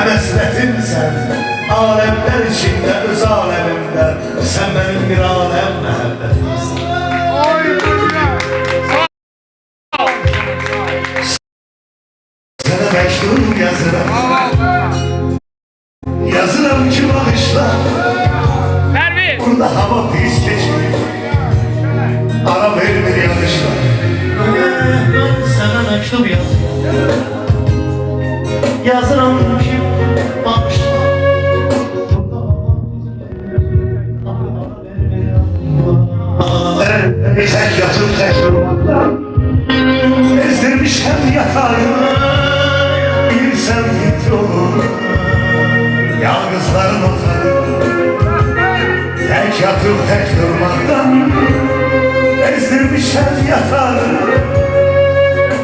Mesletimsen alemler içinde, öz alemimde sen benim bir alem məhəbbətimsin. Sana məktub yazıram, yazıram ki bağışla. Burada hava pis geçmiyor, ara vermir yanışla. Sana məktub yazıram, yazıram ki bağışla. Tek yatıp tek durmaktan ezdirmişken yatağını, bilirsen gitti olur yalnızların otarı. Tek yatıp tek durmaktan ezdirmişken yatağını,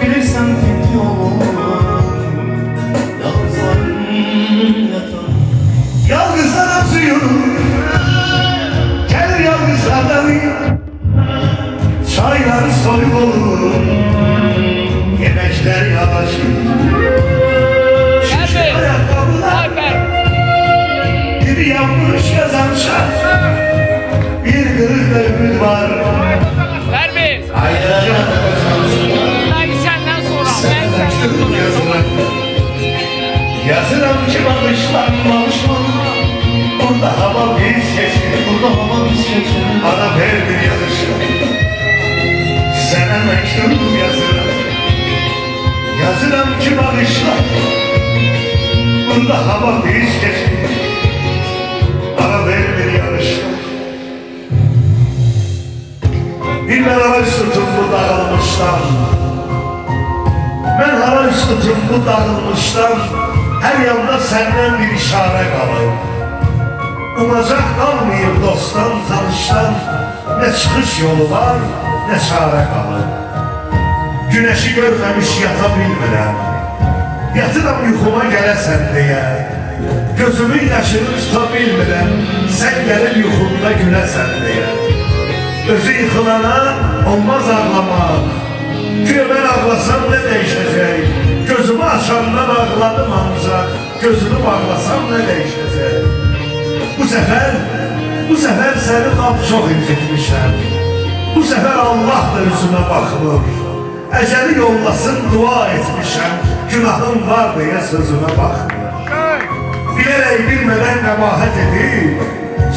bilirsen gitti olur yalnızların yatağı. Yalnızlar atıyor, gel yalnızlardan çaylar soyuk olur, yemekler yavaşır. Şişe ayakkabılar, biri yanmış yazança, bir kırık da ümit var. Ayrıca senden sonra yazıram ki bağışlanmamışım. Burada hava pis geçir, ara ver bir yanışla. Sana mektup yazıram, yazıram ki bağışla. Burada hava pis geçir, ara ver bir yanışla. Bir ben hava tutum bu dağılmıştan, ben hava tutum bu dağılmıştan, her yanda senden bir işare kalır. Umacak kalmayıp dosttan, tanıştan, ne çıkış yolu var, ne çare kalır. Güneşi görmemiş yata bilmirəm, yatıram yuxuma gələsən deyə. Gözümün yaşını tuta bilmirəm, sen gəlib yuxumda güləsən deyə. Özü yıkılana olmaz ağlamak, güya ben ağlasam ne değişecek? Gözümü açandan ağladım ancak, gözümü bağlasam ne değişecek? Bu sefer seni lap çok incitmişəm. Bu sefer Allah da yüzüme bakmır. Eceli yollasın dua etmişəm, günahım var diye sözüme bakmır. Bilerek bilmeden kabahat edip,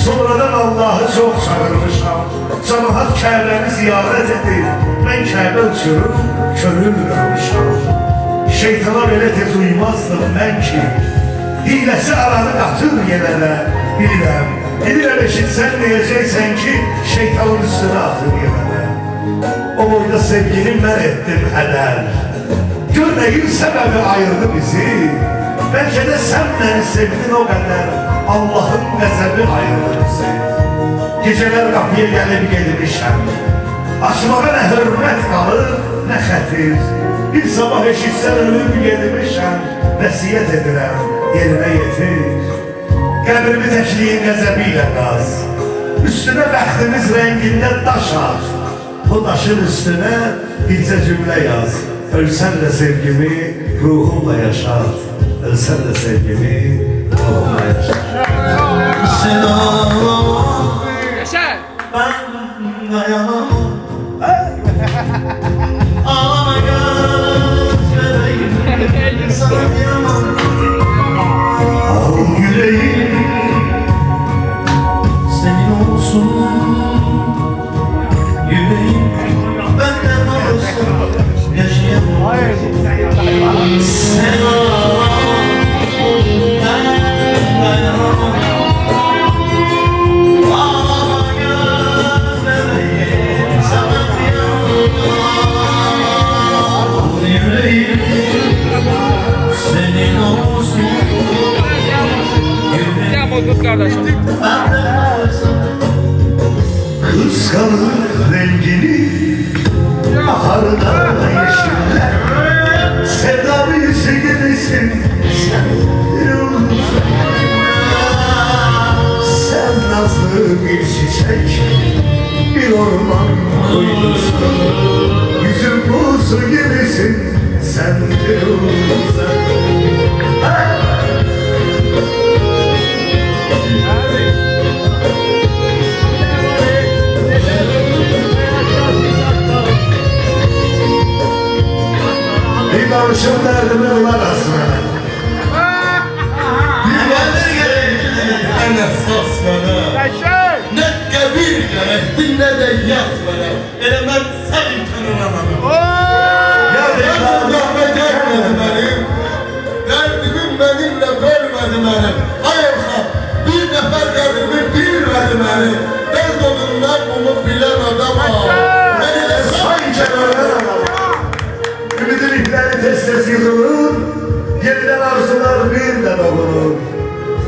sonradan Allah'ı çok çağırmışam. Cemaat Kəbəni ziyaret edip, ben Kəbə uçurum, körül qırmışam. Şeytana belə tez uymazdım ben ki, hilesi aranı qatır yerlərə, bilirəm. Bilirəm eşitsən diyeceksen ki, şeytanın üstüne atır yerlərə. O boyda sevgilim ben ettim heder. Gör neyin sebebi ayırdı bizi. Belki de sen beni sevdin o kadar, Allah'ın qəzəbi ayırdı bizi. Geceler kapıya gelip gelmişəm, açmağa ne hürmet kalır, ne xətir. Bir sabah eşitsən ölüb gelmişəm, vəsiyyət edirəm, yerine yetir. Qəbrimi təkliyin qəzəbiyle qaz, üstüne bəxtimiz renginde daş at. Bu daşın üstüne bircə cümle yaz, ölsən de sevgimi ruhumla yaşat. Ölsən de sevgimi ruhumla yaşat. Sen ağlama, ben dayanamam. Ağlama gözlereyim, sana kıyamam. Al yüreğim senin olsun, yüreğim benden olsun, yaşayamam. Sen ağlama, ben dayanamam. Ağlama gözlereyim, sana kıyamam. Yüreğim senin olsun, kıskanır rengini baharda yeşiller. Sevda birisi gibisin sen, sen nazlı bir çiçek, bir orman kuyusu. Yüzün buzu gibisin sen, Firuze. Başım derdime kulak asma. Divanır gerekli en esas bana. Ne kabir gerekli ne de yaz bana. Ele ben senin tanınamadım. Ya Rahmet etmedi benim. Derdimin benimle bölmedi beni. Ayolha bir nefer derdimi bilmedi beni. Dert odundan bunu bilen adama. Beni de sanki ölen adam. Ümidin ipleri tez tez yıkılır. Yeniden arzular birden olur.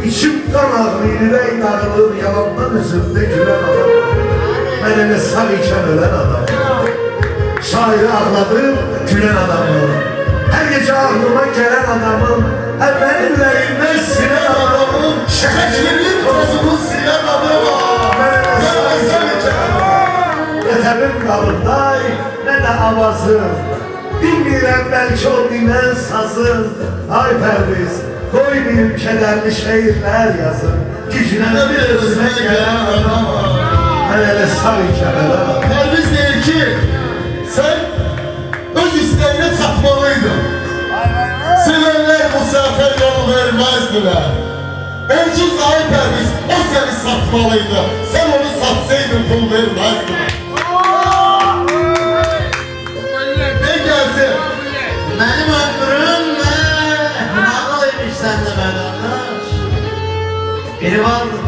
İçim kan ağrıyor, yürek darılır. Yalandan üzümde gülen adam. Ben ele sağ iken ölen adam. Şairi ağladım, gülen adamım. Her gece aklıma gelen adamım. Hem benim yüreğimden silen adamım. şekerin tozunu silen adama. Ben ele sağ iken ne tebim kalırday, ne de avazım. Bilmirəm belki o dinən sazım. Ay Pərviz, koy benim kederli şehirler yazın. Gücünə bir özüne gelen adama. Ben ele sağ iken ölen adam. Perviz değil ki sen öz isteğine çatmalıydın. Sevenler bu sefer yol vermezdiler. Onsuz ay Perviz o seni satmalıydı. Sen onu satsaydın pul vermezdin. Ne gelsin? Benim ömrümle nağlıymış sende be kardeş. Biri var mı?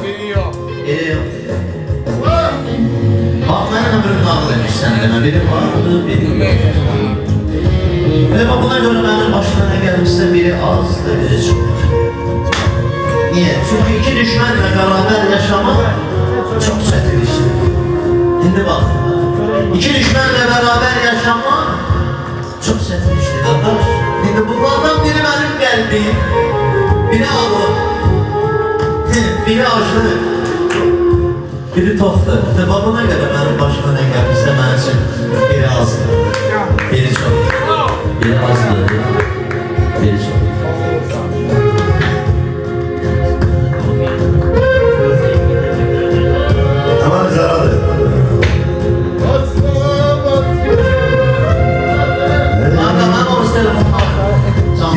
Biri yok. Bak benim ömrüm nağlıymış sende. Biri vardı, biri yok. Ve bak buna göre benim başına ne gelmişse biri azdı, biri çok. Niye? Çünkü iki düşmanla beraber yaşamak çok çetin işte. Şimdi bak, iki düşmanla beraber yaşamak çok çetin işte kardeş. Şimdi bunlardan biri benim kalbim, biri ağır, biri acı, biri toktur. İşte babana göre benim başıma ne gelmişse benim için biri azdı, biri çok. Biri azdı, biri çok. Tamam zaradı.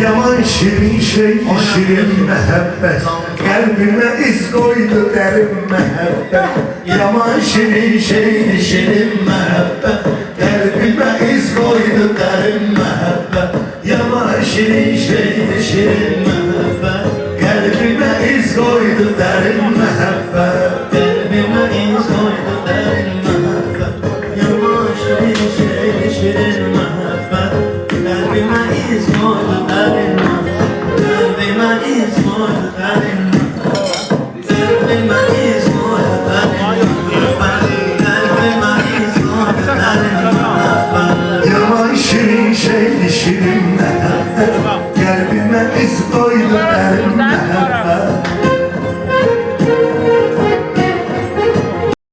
Yaman şirin şey, şirin mehabbet. Kalbime iz koydu derin mehabbet. Yaman şirin şey, şirin mehabbet. Kalbime iz koydu derin mehabbet. Yaman şirin şey, şirin mehabbet. Kalbime iz koydu derin mehabbet. Kalbime iz koydu derin mehabbet. Yaman şirin şey, şirin mehabbet. Kalbime iz koydu derin mehabbet. Kalbime iz koydu derin mehabbet. Kalbime iz koydu derin mehabbet. Kalbime iz koydu derin mehabbet. Yaman şirin şey, şirin mehabbet. Kalbime iz koydu